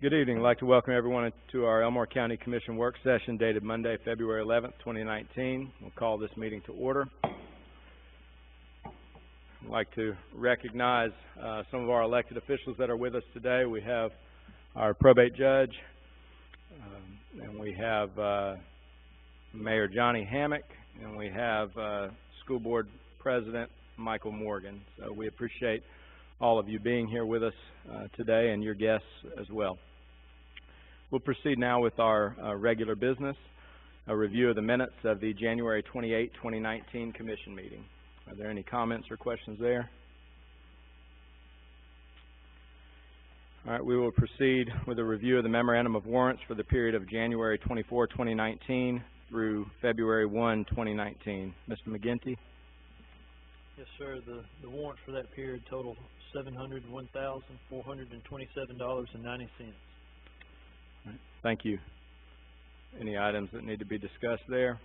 Good evening. I'd like to welcome everyone to our Elmore County Commission work session dated Monday, February 11th, 2019. We'll call this meeting to order. I'd like to recognize some of our elected officials that are with us today. We have our probate judge, and we have Mayor Johnny Hammock, and we have School Board President Michael Morgan. So we appreciate all of you being here with us today and your guests as well. We'll proceed now with our regular business, a review of the minutes of the January 28, 2019 Commission meeting. Are there any comments or questions there? All right, we will proceed with a review of the memorandum of warrants for the period of January 24, 2019 through February 1, 2019. Mr. McGinty? Yes, sir. The warrants for that period total $701,427.90. Right. Thank you. Any items that need to be discussed there?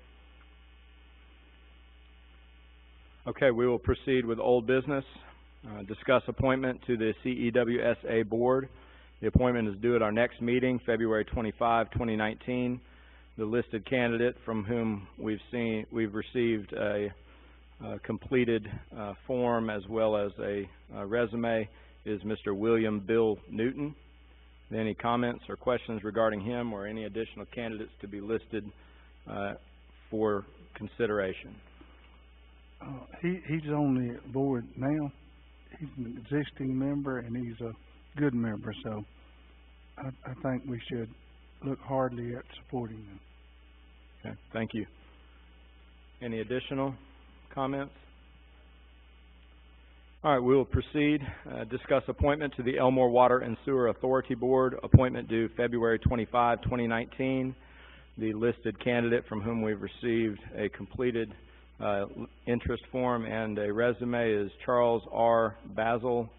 Okay, we will proceed with old business. Discuss appointment to the CEWSA Board. The appointment is due at our next meeting, February 25, 2019. The listed candidate from whom we've received a completed form as well as a resume is Mr. William Bill Newton. Any comments or questions regarding him or any additional candidates to be listed for consideration? He's on the board now. He's an existing member and he's a good member, so I think we should look hardly at supporting him. Okay, thank you. Any additional comments? All right, we will proceed. Discuss appointment to the Elmore Water and Sewer Authority Board. Appointment due February 25, 2019. The listed candidate from whom we've received a completed interest form and a resume is Charles R. Basil,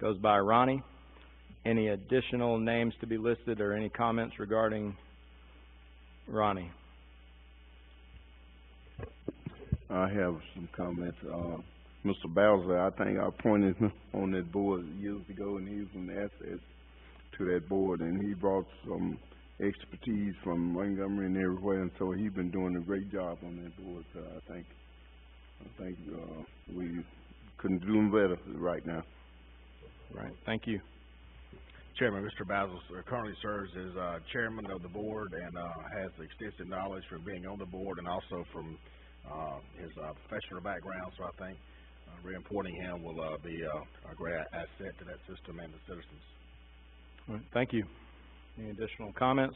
goes by Ronnie. Any additional names to be listed or any comments regarding Ronnie? I have some comments. Mr. Bowser, I think I appointed him on that board years ago, and he was an asset to that board, and he brought some expertise from Montgomery and everywhere, and so he's been doing a great job on that board. So I think we couldn't do him better right now. Right. Thank you. Chairman, Mr. Basil currently serves as chairman of the board and has extensive knowledge from being on the board and also from his professional background. So I think reappointing him will be a great asset to that system and the citizens. All right, thank you. Any additional comments?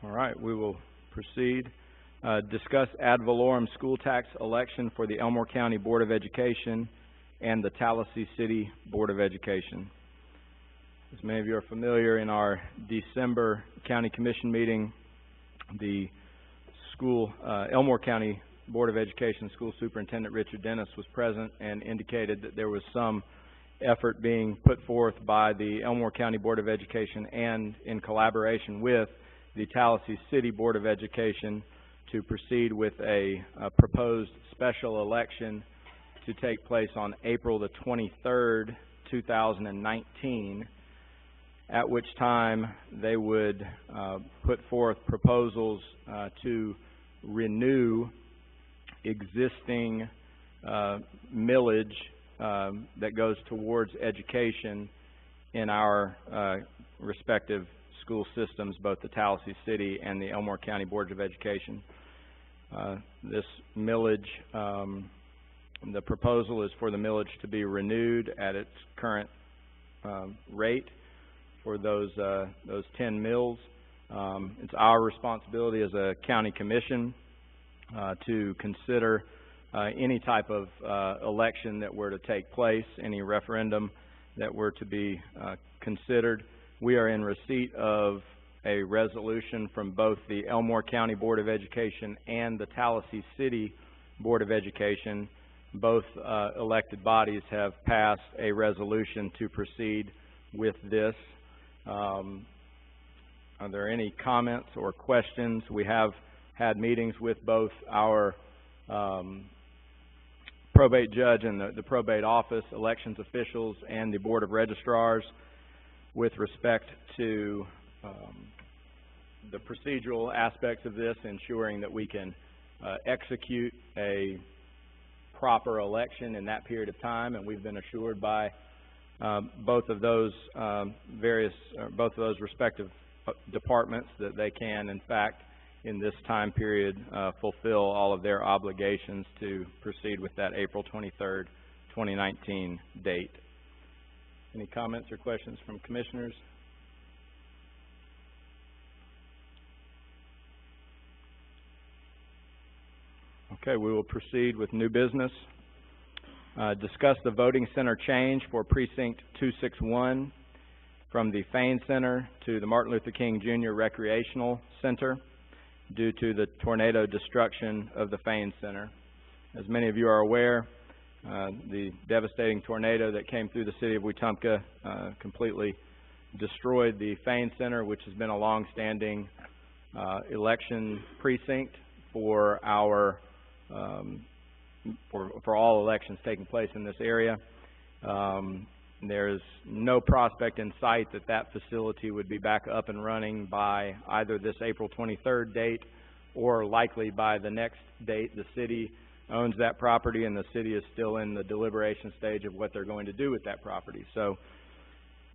All right, we will proceed. Discuss ad valorem school tax election for the Elmore County Board of Education and the Tallahassee City Board of Education. As many of you are familiar, in our December County Commission meeting, the Elmore County Board of Education School Superintendent Richard Dennis was present and indicated that there was some effort being put forth by the Elmore County Board of Education and in collaboration with the Tallahassee City Board of Education to proceed with a proposed special election to take place on April the 23rd, 2019, at which time they would put forth proposals to renew existing millage that goes towards education in our respective school systems, both the Tallahassee City and the Elmore County Board of Education. This millage, the proposal is for the millage to be renewed at its current rate for those 10 mills. It's our responsibility as a county commission to consider any type of election that were to take place, any referendum that were to be considered. We are in receipt of a resolution from both the Elmore County Board of Education and the Tallahassee City Board of Education. Both elected bodies have passed a resolution to proceed with this. Are there any comments or questions? We have had meetings with both our probate judge and the probate office, elections officials, and the Board of Registrars with respect to the procedural aspects of this, ensuring that we can execute a proper election in that period of time, and we've been assured by both of those respective departments that they can, in fact, in this time period, fulfill all of their obligations to proceed with that April 23rd, 2019 date. Any comments or questions from commissioners? Okay, we will proceed with new business. Discuss the voting center change for Precinct 261 from the Fain Center to the Martin Luther King Jr. Recreational Center due to the tornado destruction of the Fain Center. As many of you are aware, the devastating tornado that came through the city of Wetumpka completely destroyed the Fain Center, which has been a long-standing election precinct for our for all elections taking place in this area. There's no prospect in sight that that facility would be back up and running by either this April 23rd date or likely by the next date. The city owns that property, and the city is still in the deliberation stage of what they're going to do with that property. So,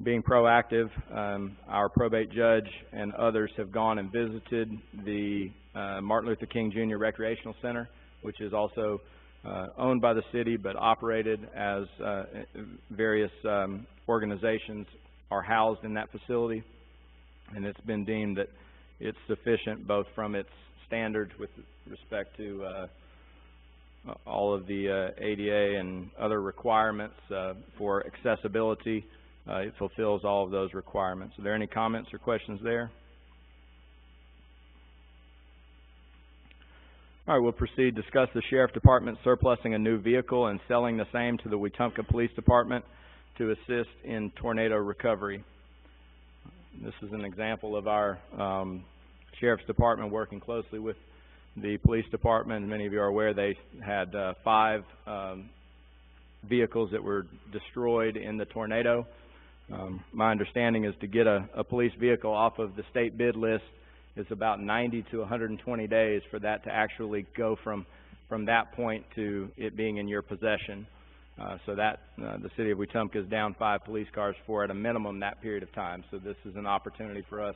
being proactive, our probate judge and others have gone and visited the Martin Luther King Jr. Recreational Center, which is also owned by the city but operated as various organizations are housed in that facility, and it's been deemed that it's sufficient both from its standards with respect to all of the ADA and other requirements for accessibility. It fulfills all of those requirements. Are there any comments or questions there? All right, we'll proceed. Discuss the Sheriff Department surplusing a new vehicle and selling the same to the Wetumpka Police Department to assist in tornado recovery. This is an example of our Sheriff's Department working closely with the Police Department. Many of you are aware they had 5 vehicles that were destroyed in the tornado. My understanding is to get a police vehicle off of the state bid list, it's about 90 to 120 days for that to actually go from that point to it being in your possession. So that the city of Wetumpka is down 5 police cars for at a minimum that period of time. So this is an opportunity for us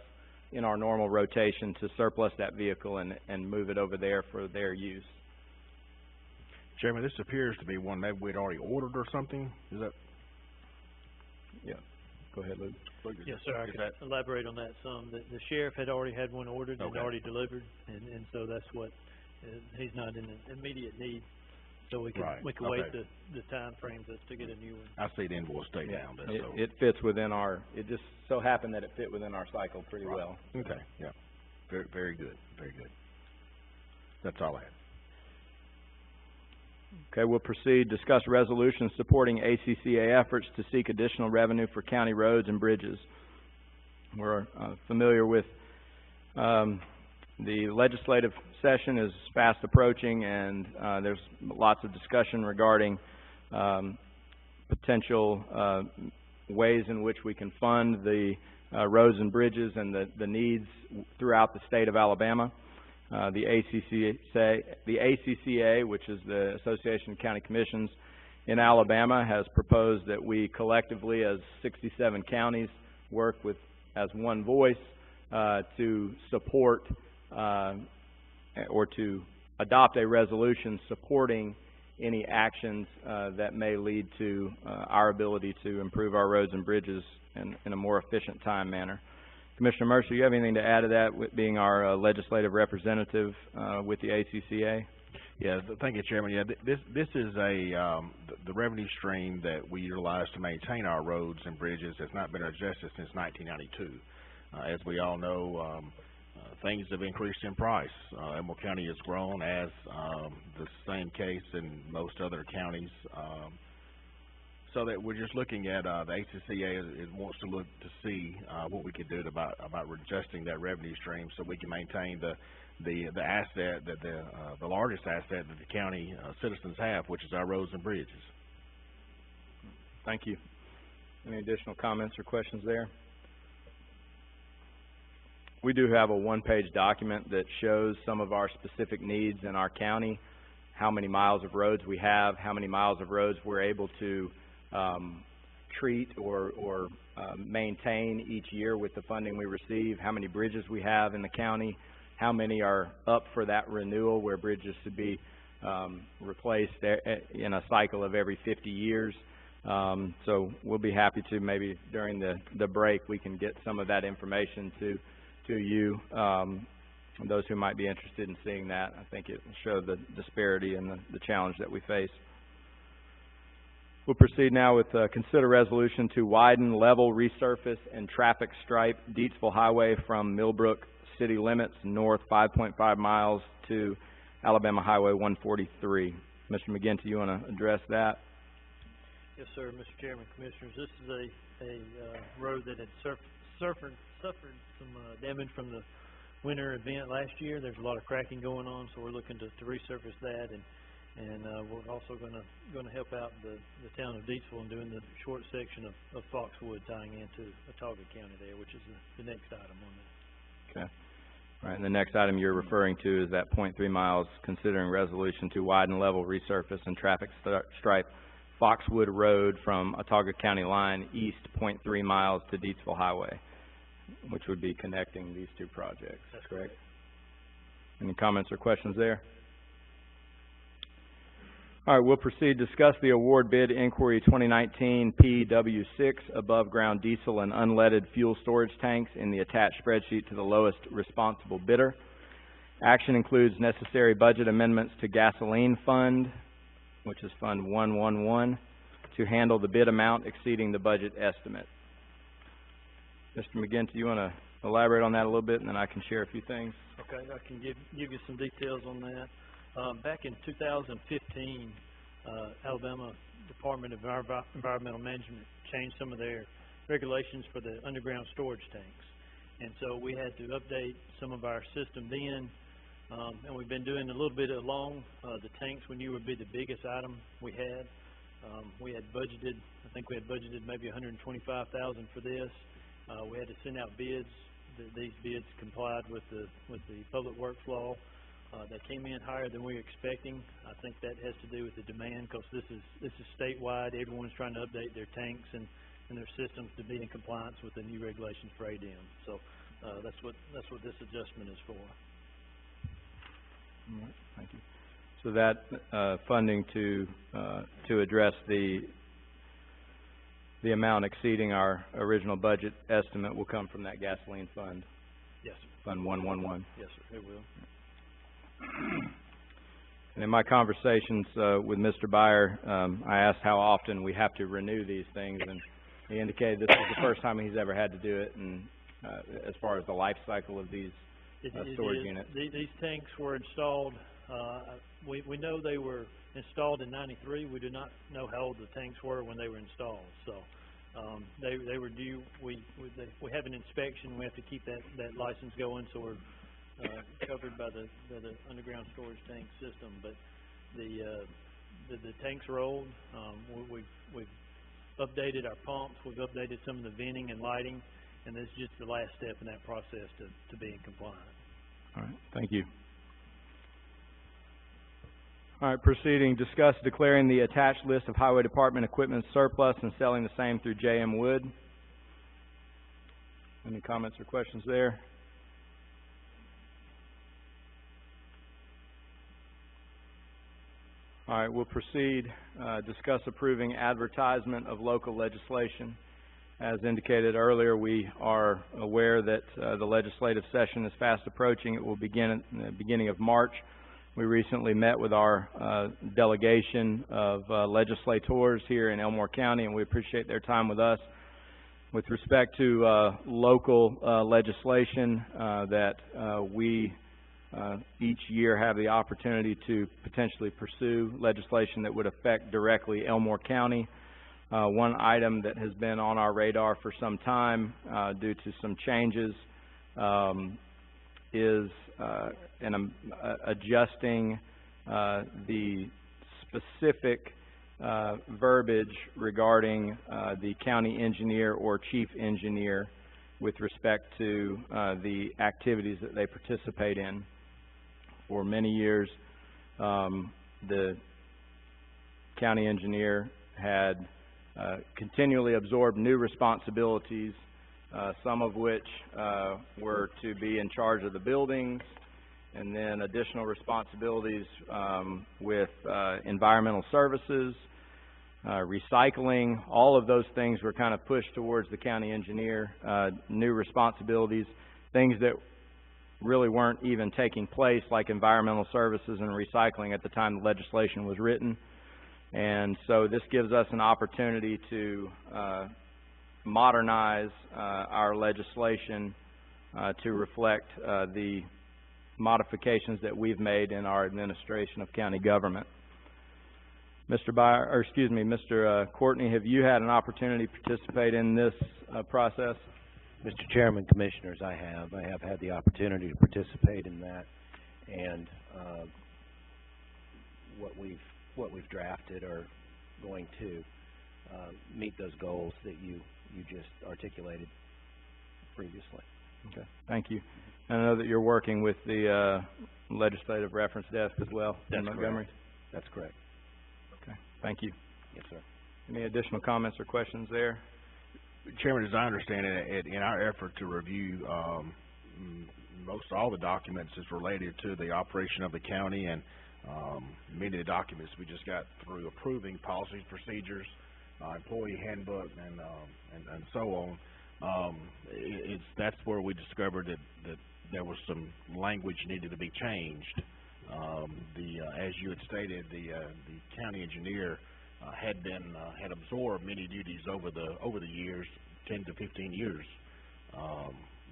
in our normal rotation to surplus that vehicle and move it over there for their use. Chairman, this appears to be one maybe we'd already ordered or something. Is that? Yeah. Go ahead, Luke. Yes, sir. I can elaborate on that some. The sheriff had already had one ordered and already delivered, and so that's what he's not in an immediate need. So we can wait the time frames to get a new one. I see the invoice date down there. So it fits within our. It just so happened that it fit within our cycle pretty well. Okay. Yeah. Very, very good. Very good. That's all I had. Okay, we'll proceed. Discuss resolutions supporting ACCA efforts to seek additional revenue for county roads and bridges. We're familiar with the legislative session is fast approaching, and there's lots of discussion regarding potential ways in which we can fund the roads and bridges and the needs throughout the state of Alabama. The ACCA, which is the Association of County Commissions in Alabama, has proposed that we collectively, as 67 counties, work with as one voice to support or to adopt a resolution supporting any actions that may lead to our ability to improve our roads and bridges in a more efficient time manner. Commissioner Mercer, do you have anything to add to that, with being our legislative representative with the ACCA? Yeah, thank you, Chairman. Yeah, this is the revenue stream that we utilize to maintain our roads and bridges has not been adjusted since 1992. As we all know, things have increased in price. Elmore County has grown, as the same case in most other counties. So that we're just looking at the ACCA wants to look to see what we could do about adjusting that revenue stream so we can maintain the the asset that the largest asset that the county citizens have, which is our roads and bridges. Thank you. Any additional comments or questions there? We do have a one-page document that shows some of our specific needs in our county, how many miles of roads we have, how many miles of roads we're able to treat or maintain each year with the funding we receive, how many bridges we have in the county, how many are up for that renewal where bridges should be replaced in a cycle of every 50 years. So we'll be happy to, maybe during the break, we can get some of that information to you, those who might be interested in seeing that. I think it will show the disparity and the challenge that we face. We'll proceed now with consider resolution to widen, level, resurface, and traffic stripe Deatsville Highway from Millbrook city limits north 5.5 miles to Alabama Highway 143. Mr. McGinty, you want to address that? Yes, sir, Mr. Chairman, Commissioners. This is a road that had suffered some damage from the winter event last year. There's a lot of cracking going on, so we're looking to resurface that, and we're also going to help out the town of Deatsville in doing the short section of Foxwood tying into Autauga County there, which is the next item on that. Okay. All right, and the next item you're referring to is that 0.3 miles, considering resolution to widen, level, resurface, and traffic stripe Foxwood Road from Autauga County line east 0.3 miles to Deatsville Highway, which would be connecting these two projects. That's correct. Any comments or questions there? All right, we'll proceed to discuss the award bid inquiry 2019 PW6 above ground diesel and unleaded fuel storage tanks in the attached spreadsheet to the lowest responsible bidder. Action includes necessary budget amendments to gasoline fund, which is Fund 111, to handle the bid amount exceeding the budget estimate. Mr. McGinty, you want to elaborate on that a little bit, and then I can share a few things? Okay, I can give you some details on that. Back in 2015, Alabama Department of Environmental Management changed some of their regulations for the underground storage tanks. And so we had to update some of our system then, and we've been doing a little bit along. The tanks we knew would be the biggest item we had. We had budgeted, I think we had budgeted maybe $125,000 for this. We had to send out bids. These bids complied with the public works law. They came in higher than we were expecting. I think that has to do with the demand, because this is statewide. Everyone's trying to update their tanks and their systems to be in compliance with the new regulations for ADM. So that's what this adjustment is for. All right, thank you. So that funding to address the amount exceeding our original budget estimate will come from that gasoline fund. Yes, sir. Fund 111. Yes, sir, it will. And in my conversations with Mr. Byer, I asked how often we have to renew these things, and he indicated this is the first time he's ever had to do it, and as far as the life cycle of these storage units. These tanks were installed, we know they were installed in '93. We do not know how old the tanks were when they were installed. So they were due. We have an inspection. We have to keep that license going, so we're covered by the underground storage tank system. But the tanks are old. We've updated our pumps. We've updated some of the venting and lighting, and this is just the last step in that process to be in compliance. All right, thank you. All right, proceeding, discuss declaring the attached list of Highway Department equipment surplus and selling the same through J.M. Wood. Any comments or questions there? All right, we'll proceed, discuss approving advertisement of local legislation. As indicated earlier, we are aware that the legislative session is fast approaching. It will begin at the beginning of March. We recently met with our delegation of legislators here in Elmore County, and we appreciate their time with us. With respect to local legislation that we each year have the opportunity to potentially pursue legislation that would affect directly Elmore County. One item that has been on our radar for some time due to some changes is adjusting the specific verbiage regarding the county engineer or chief engineer with respect to the activities that they participate in. For many years, the county engineer had continually absorbed new responsibilities, some of which were to be in charge of the buildings, and then additional responsibilities with environmental services, recycling. All of those things were kind of pushed towards the county engineer, new responsibilities, things that really weren't even taking place, like environmental services and recycling at the time the legislation was written. And so this gives us an opportunity to modernize our legislation to reflect the modifications that we've made in our administration of county government. Mr. Courtney, have you had an opportunity to participate in this process? Mr. Chairman, Commissioners, I have had the opportunity to participate in that, and what we've drafted are going to meet those goals that you just articulated previously. Okay, thank you. And I know that you're working with the Legislative Reference Desk as well in Montgomery? That's correct. Okay, thank you. Yes, sir. Any additional comments or questions there? Chairman, as I understand it, in our effort to review most all the documents is related to the operation of the county, and many of the documents we just got through approving policies, procedures, employee handbook, and so on. That's where we discovered that there was some language needed to be changed. As you had stated, the county engineer had absorbed many duties over the years, 10 to 15 years,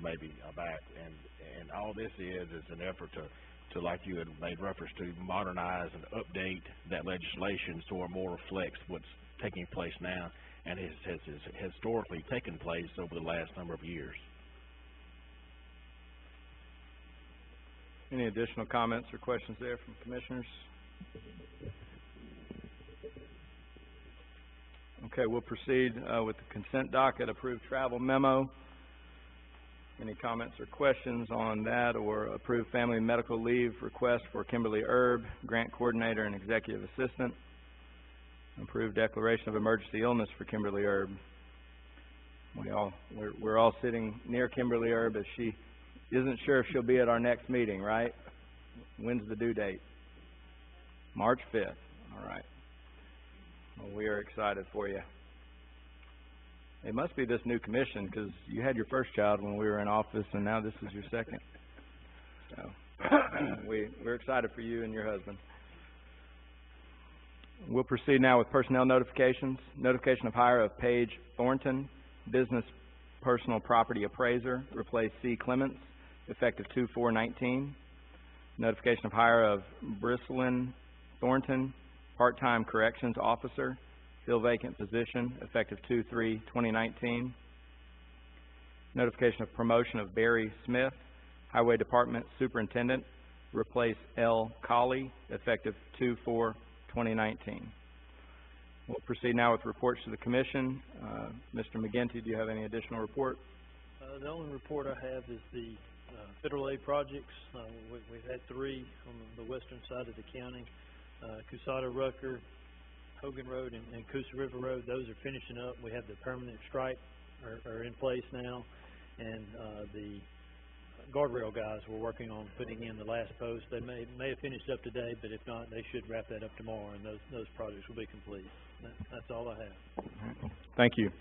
maybe back, and all this is an effort to, like you had made reference to, modernize and update that legislation so it more reflects what's taking place now and has historically taken place over the last number of years. Any additional comments or questions there from commissioners? Okay, we'll proceed with the consent docket, approved travel memo. Any comments or questions on that, or approved family medical leave request for Kimberly Erb, grant coordinator and executive assistant? Approved declaration of emergency illness for Kimberly Erb. We're all sitting near Kimberly Erb as she isn't sure if she'll be at our next meeting, right? When's the due date? March 5th. All right. Well, we are excited for you. It must be this new commission, because you had your first child when we were in office, and now this is your second. So we're excited for you and your husband. We'll proceed now with personnel notifications. Notification of hire of Paige Thornton, business personal property appraiser, replace C. Clements, effective 2/4/19. Notification of hire of Brislyn Thornton, part-time corrections officer, fill vacant position, effective 2/3/2019. Notification of promotion of Barry Smith, Highway Department Superintendent, replace L. Colley, effective 2/4/2019. We'll proceed now with reports to the Commission. Mr. McGinty, do you have any additional report? The only report I have is the federal aid projects. We've had 3 on the western side of the county. Cusada, Rucker, Hogan Road, and Coosa River Road. Those are finishing up. We have the permanent stripe are in place now, and the guardrail guys were working on putting in the last post. They may have finished up today, but if not, they should wrap that up tomorrow, and those projects will be complete. That's all I have. All right. Thank you.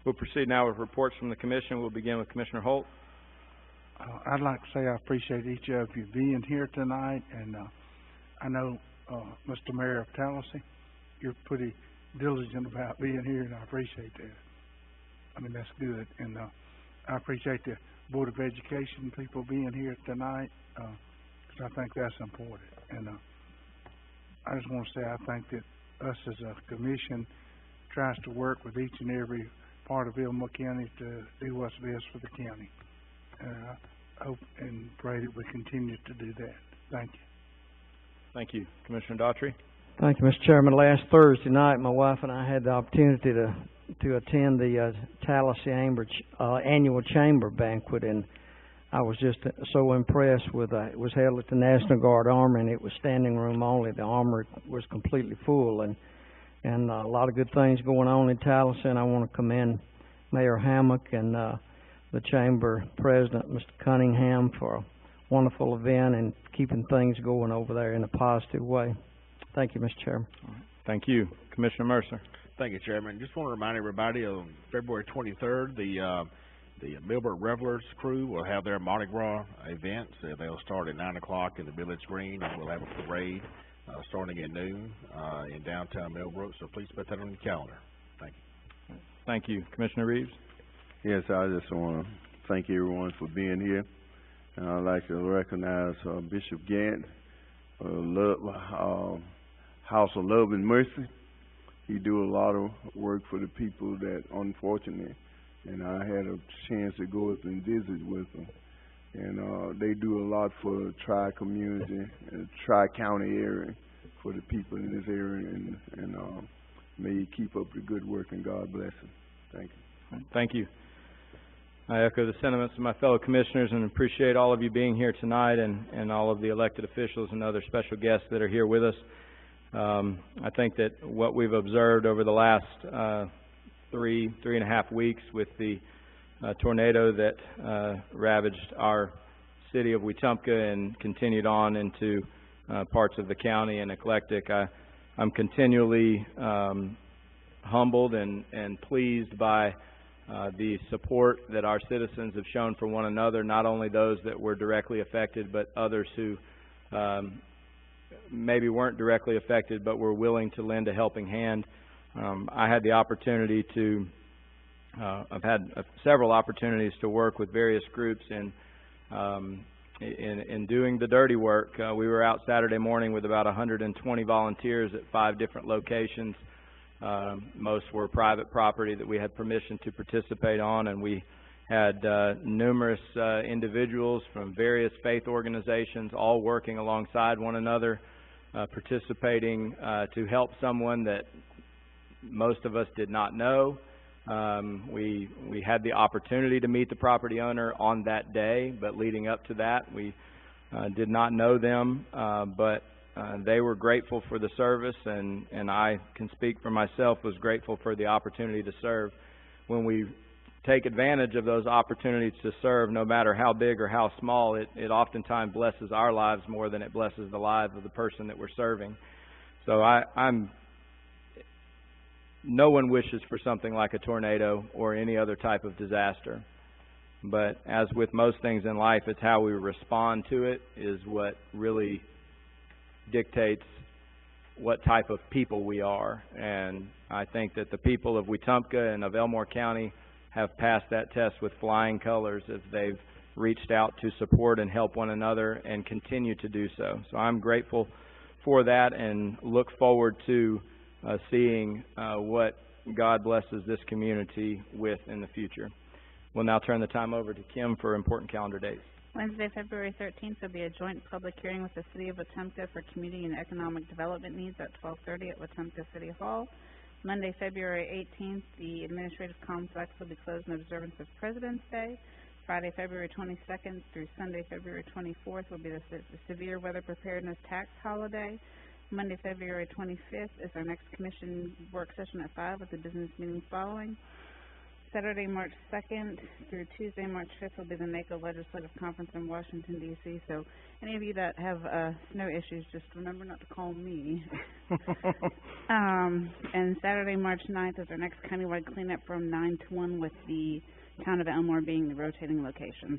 We'll proceed now with reports from the Commission. We'll begin with Commissioner Holt. I'd like to say I appreciate each of you being here tonight, and I know Mr. Mayor of Tallahassee, you're pretty diligent about being here, and I appreciate that. I mean, that's good, and I appreciate the Board of Education people being here tonight, because I think that's important. And I just want to say I think that us as a commission tries to work with each and every part of Elmore County to do what's best for the county. hope and pray that we continue to do that. Thank you. Thank you. Commissioner Daughtry? Thank you, Mr. Chairman. Last Thursday night, my wife and I had the opportunity to attend the Tallahassee annual chamber banquet, and I was just so impressed with it was held at the National Guard Armory, and it was standing room only. The armory was completely full, and a lot of good things going on in Tallahassee, and I want to commend Mayor Hammock and the chamber president, Mr. Cunningham, for a wonderful event and keeping things going over there in a positive way. Thank you, Mr. Chairman. Thank you. Commissioner Mercer? Thank you, Chairman. Just want to remind everybody of February 23rd, the Millbrook Revelers crew will have their Mardi Gras events. They'll start at 9 o'clock in the Village Green, and we'll have a parade starting at noon in downtown Millbrook. So please put that on your calendar. Thank you. Thank you. Commissioner Reeves? Yes, I just want to thank everyone for being here. And I'd like to recognize Bishop Gant, House of Love and Mercy. He do a lot of work for the people that unfortunate, and I had a chance to go up and visit with them. And they do a lot for the tri-community, tri-county area, for the people in this area, and may you keep up the good work, and God bless them. Thank you. Thank you. I echo the sentiments of my fellow commissioners and appreciate all of you being here tonight, and all of the elected officials and other special guests that are here with us. I think that what we've observed over the last three and a half weeks with the tornado that ravaged our city of Wetumpka and continued on into parts of the county and Eclectic, I'm continually humbled and pleased by the support that our citizens have shown for one another, not only those that were directly affected, but others who maybe weren't directly affected but were willing to lend a helping hand. I had the opportunity to, I've had several opportunities to work with various groups in doing the dirty work. We were out Saturday morning with about 120 volunteers at 5 different locations. Most were private property that we had permission to participate on, and we had numerous individuals from various faith organizations all working alongside one another, participating to help someone that most of us did not know. We had the opportunity to meet the property owner on that day, but leading up to that, we did not know them, but they were grateful for the service, and I can speak for myself, was grateful for the opportunity to serve. When we take advantage of those opportunities to serve, no matter how big or how small, it oftentimes blesses our lives more than it blesses the lives of the person that we're serving. So no one wishes for something like a tornado or any other type of disaster. But as with most things in life, it's how we respond to it is what really dictates what type of people we are. And I think that the people of Wetumpka and of Elmore County have passed that test with flying colors as they've reached out to support and help one another and continue to do so. So I'm grateful for that and look forward to seeing what God blesses this community with in the future. We'll now turn the time over to Kim for important calendar dates. Wednesday, February 13th will be a joint public hearing with the City of Wetumpka for community and economic development needs at 12:30 at Wetumpka City Hall. Monday, February 18th, the administrative complex will be closed in observance of President's Day. Friday, February 22nd through Sunday, February 24th will be the severe weather preparedness tax holiday. Monday, February 25th is our next commission work session at 5 with the business meeting following. Saturday, March 2nd through Tuesday, March 5th will be the NACO Legislative Conference in Washington, D.C. So any of you that have snow issues, just remember not to call me. And Saturday, March 9th is our next countywide cleanup from 9 to 1 with the town of Elmore being the rotating location.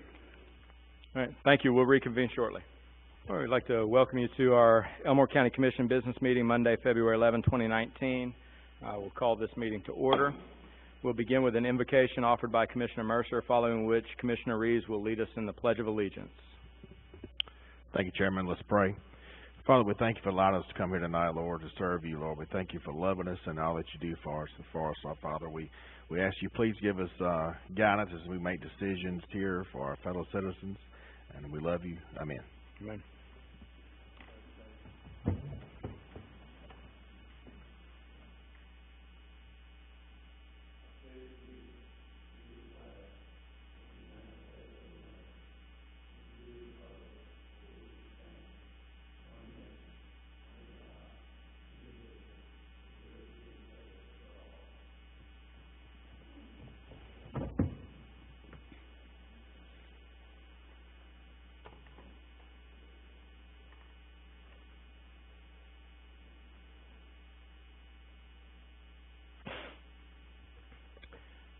All right. Thank you. We'll reconvene shortly. All right, we'd like to welcome you to our Elmore County Commission business meeting Monday, February 11, 2019. We'll call this meeting to order. We'll begin with an invocation offered by Commissioner Mercer, following which Commissioner Reeves will lead us in the Pledge of Allegiance. Thank you, Chairman. Let's pray. Father, we thank you for allowing us to come here tonight, Lord, to serve you, Lord. We thank you for loving us and all that you do for us, our Father. We ask you please give us guidance as we make decisions here for our fellow citizens. and we love you. Amen. Amen.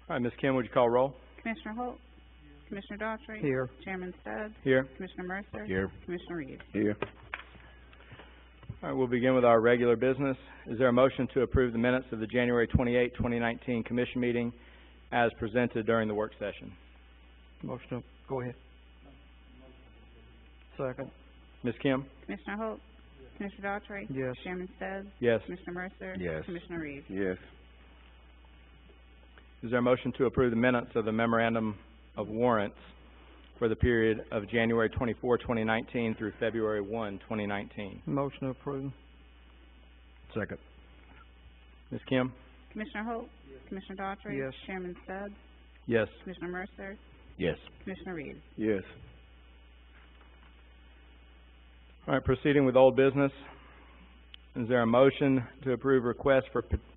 All right, Ms. Kim, would you call roll? Commissioner Holt, Commissioner Daughtry. Here. Chairman Stubbs, Here. Commissioner Mercer. Here. Commissioner Reeves. Here. All right, we'll begin with our regular business. Is there a motion to approve the minutes of the January 28, 2019 commission meeting as presented during the work session? Motion to, go ahead. Second. Ms. Kim? Commissioner Holt, Commissioner Daughtry. Yes. Chairman Stubbs, Yes. Commissioner Mercer. Yes. Commissioner Reeves. Yes. Is there a motion to approve the minutes of the memorandum of warrants for the period of January 24, 2019 through February 1, 2019? Motion to approve. Second. Ms. Kim? Commissioner Holt, Commissioner Daughtry. Yes. Chairman Stubbs, Yes. Commissioner Mercer. Yes. Commissioner Reeves. Yes. All right, proceeding with old business. Is there a motion to approve requests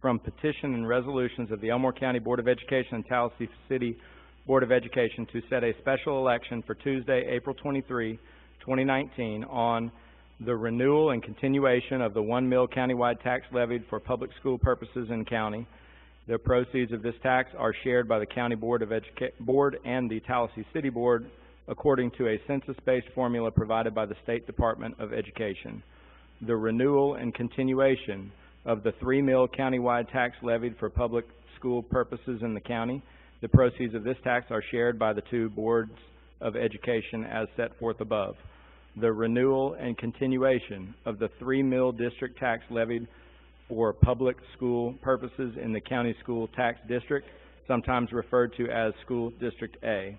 from petition and resolutions of the Elmore County Board of Education and Tallahassee City Board of Education to set a special election for Tuesday, April 23, 2019 on the renewal and continuation of the 1 mil countywide tax levied for public school purposes in county. The proceeds of this tax are shared by the County Board and the Tallahassee City Board according to a census-based formula provided by the State Department of Education. The renewal and continuation of the 3 mil countywide tax levied for public school purposes in the county. The proceeds of this tax are shared by the two boards of education as set forth above. The renewal and continuation of the 3 mil district tax levied for public school purposes in the county school tax district, sometimes referred to as School District A.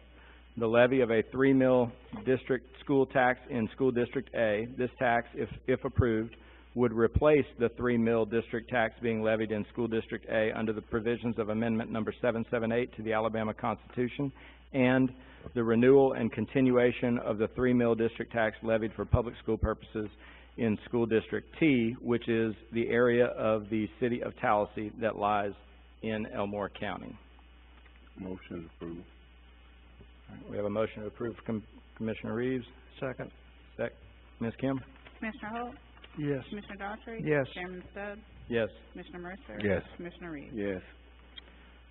The levy of a 3 mil district school tax in School District A. This tax, if approved, would replace the 3 mil district tax being levied in School District A under the provisions of Amendment Number 778 to the Alabama Constitution, and the renewal and continuation of the 3 mil district tax levied for public school purposes in School District T, which is the area of the city of Tallahassee that lies in Elmore County. Motion approved. We have a motion to approve from Commissioner Reeves. Second. Ms. Kim? Commissioner Holt, Yes. Commissioner Daughtry. Yes. Chairman Stubbs, Yes. Commissioner Mercer. Yes. Commissioner Reeves. Yes.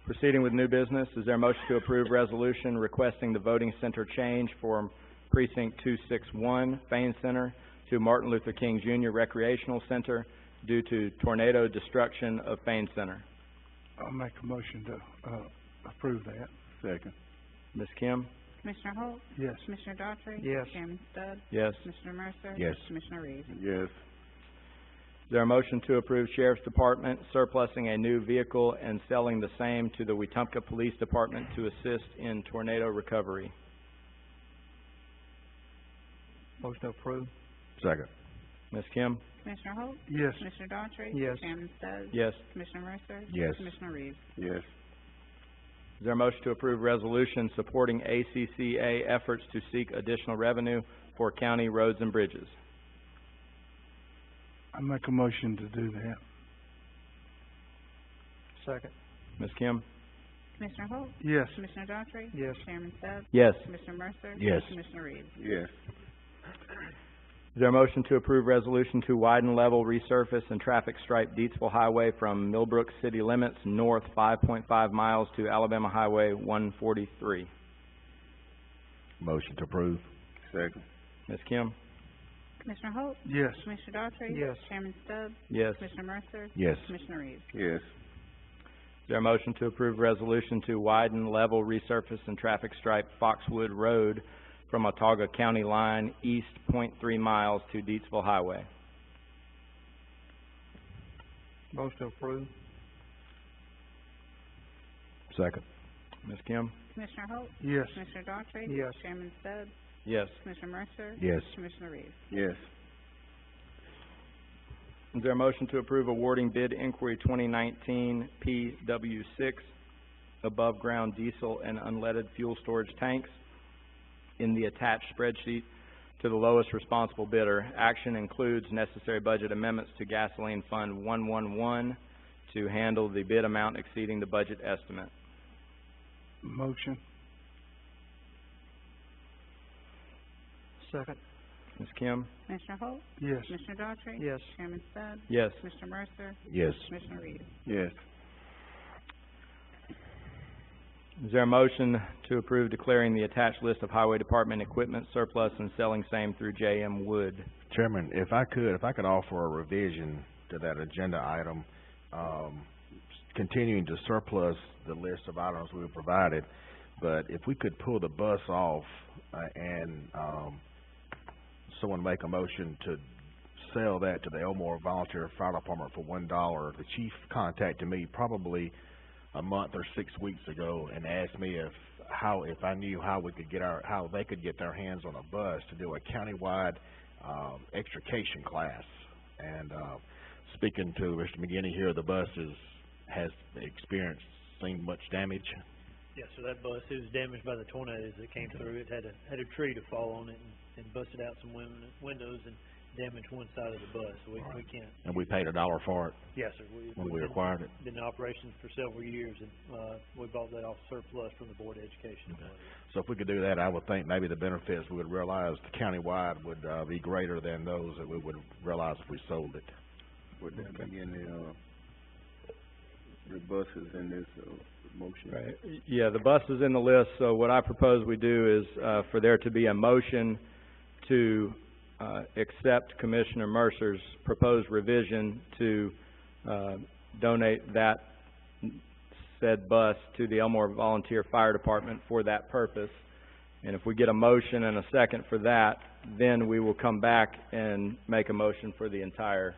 Proceeding with new business, is there a motion to approve resolution requesting the voting center change from Precinct 261, Fain Center, to Martin Luther King Jr. Recreational Center due to tornado destruction of Fain Center? I'll make a motion to, approve that. Second. Ms. Kim? Commissioner Holt, Yes. Commissioner Daughtry. Yes. Chairman Stubbs, Yes. Commissioner Mercer. Yes. Commissioner Reeves. Yes. Is there a motion to approve Sheriff's Department surplusing a new vehicle and selling the same to the Wetumpka Police Department to assist in tornado recovery? Motion to approve. Second. Ms. Kim? Commissioner Holt, Yes. Commissioner Daughtry. Yes. Chairman Stubbs, Yes. Commissioner Mercer. Yes. Commissioner Reeves. Yes. Is there a motion to approve resolution supporting ACCA efforts to seek additional revenue for county roads and bridges? I make a motion to do that. Second. Ms. Kim? Commissioner Holt, Yes. Commissioner Daughtry. Yes. Chairman Stubbs, Yes. Commissioner Mercer. Yes. Commissioner Reeves. Yes. Is there a motion to approve resolution to widen level, resurface, and traffic stripe Deatsville Highway from Millbrook city limits north 5.5 miles to Alabama Highway 143? Motion to approve. Second. Ms. Kim? Commissioner Holt, Yes. Commissioner Daughtry. Yes. Chairman Stubbs, Yes. Commissioner Mercer. Yes. Commissioner Reeves. Yes. Is there a motion to approve resolution to widen level, resurface, and traffic stripe Foxwood Road from Autauga County line east 0.3 miles to Deatsville Highway? Motion to approve. Second. Ms. Kim? Commissioner Holt, Yes. Commissioner Daughtry. Yes. Chairman Stubbs, Yes. Commissioner Mercer? Yes. Commissioner Reeves? Yes. Is there a motion to approve awarding bid inquiry 2019 PW6 above ground diesel and unleaded fuel storage tanks in the attached spreadsheet to the lowest responsible bidder? Action includes necessary budget amendments to gasoline fund 111 to handle the bid amount exceeding the budget estimate. Motion. Second. Ms. Kim? Commissioner Holt? Yes. Commissioner Daughtry? Yes. Chairman Stubbs? Yes. Commissioner Mercer? Yes. Commissioner Reeves? Yes. Is there a motion to approve declaring the attached list of highway department equipment surplus and selling same through J.M. Wood? Chairman, if I could offer a revision to that agenda item, continuing to surplus the list of items we were provided, but if we could pull the bus off, and someone make a motion to sell that to the Elmore Volunteer Fire Department for $1. The chief contacted me probably a month or 6 weeks ago and asked me if I knew how they could get their hands on a bus to do a countywide extrication class. And speaking to Mr. McGinney here, the bus has seen much damage. Yeah, so that bus, it was damaged by the tornadoes that came through. It had a tree to fall on it and busted out some windows and damaged one side of the bus, so we can't. And we paid $1 for it Yes, sir. when we acquired it. Been in operation for several years, and we bought that off surplus from the Board of Education. Okay. So if we could do that, I would think maybe the benefits we would realize countywide would be greater than those that we would realize if we sold it. Would that be in the buses in this motion? Right. Yeah, the bus is in the list, so what I propose we do is for there to be a motion to accept Commissioner Mercer's proposed revision to donate that said bus to the Elmore Volunteer Fire Department for that purpose. And if we get a motion and a second for that, then we will come back and make a motion for the entire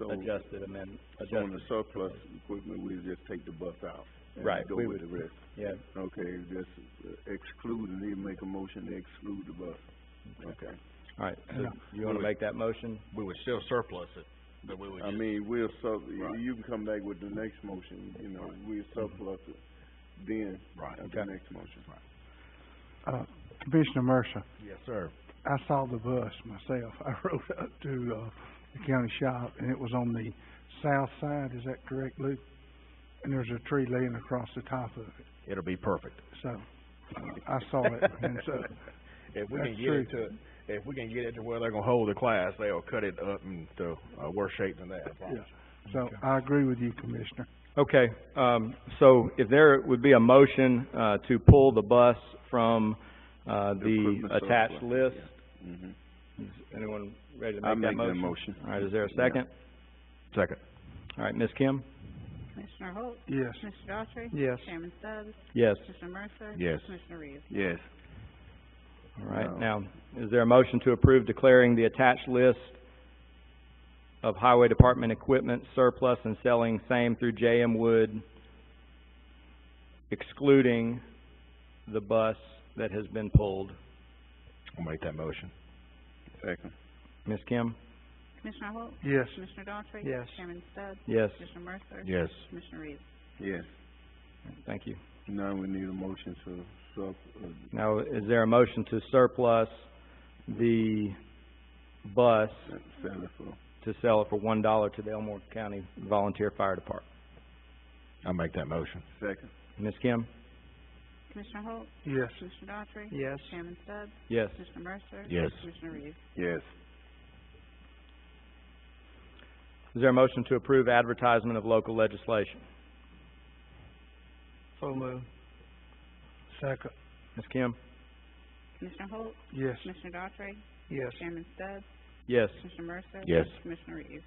adjusted amendment. So on the surplus equipment, we'll just take the bus out. And Right. Go with the rest. Yeah. Okay, just exclude, and then make a motion to exclude the bus. Okay. All right, so you want to make that motion? We would still surplus it, but we would I mean, you can come back with the next motion, we'll surplus it then. Right. At the next motion. Commissioner Mercer, Yes, sir. I saw the bus myself. I rode up to the county shop, and it was on the south side. Is that correct, Luke? And there's a tree laying across the top of it. It'll be perfect. So I saw it, and so If we that's can get true. it to, if we can get it to where they're gonna hold the class, they'll cut it up into worse shape than that. I promise. Yeah. So I agree with you, Commissioner. Okay, so if there would be a motion to pull the bus from the equipment attached surplus. list, Mhm. is anyone ready to I'll make that make that motion? motion. All right, is there a second? Second. All right, Ms. Kim? Commissioner Holt? Yes. Commissioner Daughtry? Yes. Chairman Stubbs? Yes. Commissioner Mercer? Yes. Commissioner Reeves? Yes. All right, No. now, is there a motion to approve declaring the attached list of highway department equipment surplus and selling same through J.M. Wood, excluding the bus that has been pulled? I'll make that motion. Second. Ms. Kim? Commissioner Holt? Yes. Commissioner Daughtry? Yes. Chairman Stubbs? Yes. Commissioner Mercer? Yes. Commissioner Reeves? Yes. Thank you. Now we need a motion to Now, is there a motion to surplus the bus sell it for. to sell it for $1 to the Elmore County Volunteer Fire Department? I'll make that motion. Second. Ms. Kim? Commissioner Holt? Yes. Commissioner Daughtry? Yes. Chairman Stubbs? Yes. Commissioner Mercer? Yes. Commissioner Reeves? Yes. Is there a motion to approve advertisement of local legislation? So moved. Second. Ms. Kim? Commissioner Holt? Yes. Commissioner Daughtry? Yes. Chairman Stubbs? Yes. Commissioner Mercer? Yes. Commissioner Reeves?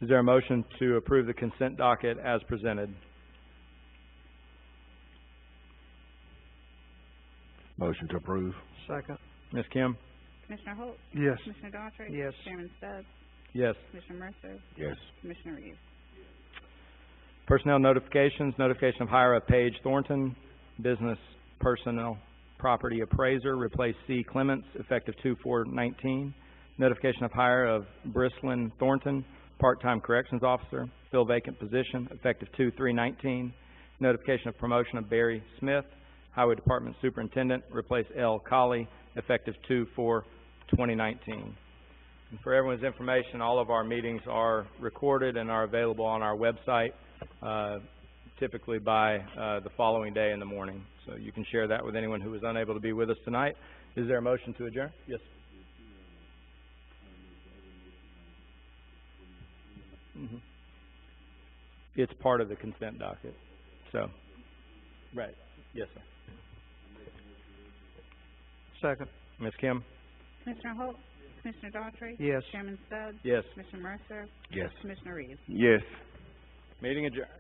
Is there a motion to approve the consent docket as presented? Motion to approve. Second. Ms. Kim? Commissioner Holt? Yes. Commissioner Daughtry? Yes. Chairman Stubbs? Yes. Commissioner Mercer? Yes. Commissioner Reeves? Personnel notifications, notification of hire of Paige Thornton, business personnel property appraiser, replace C. Clements, effective 2/4/19. Notification of hire of Brislyn Thornton, part-time corrections officer, fill vacant position, effective 2/3/19. Notification of promotion of Barry Smith, highway department superintendent, replace L. Colley, effective 2/4/2019. And for everyone's information, all of our meetings are recorded and are available on our website, typically by the following day in the morning. So you can share that with anyone who was unable to be with us tonight. Is there a motion to adjourn? Yes. It's part of the consent docket, so, right, yes, sir. Second. Ms. Kim? Commissioner Holt, Commissioner Daughtry. Yes. Chairman Stubbs. Yes. Commissioner Mercer. Yes. Commissioner Reeves. Yes. Meeting adjourned.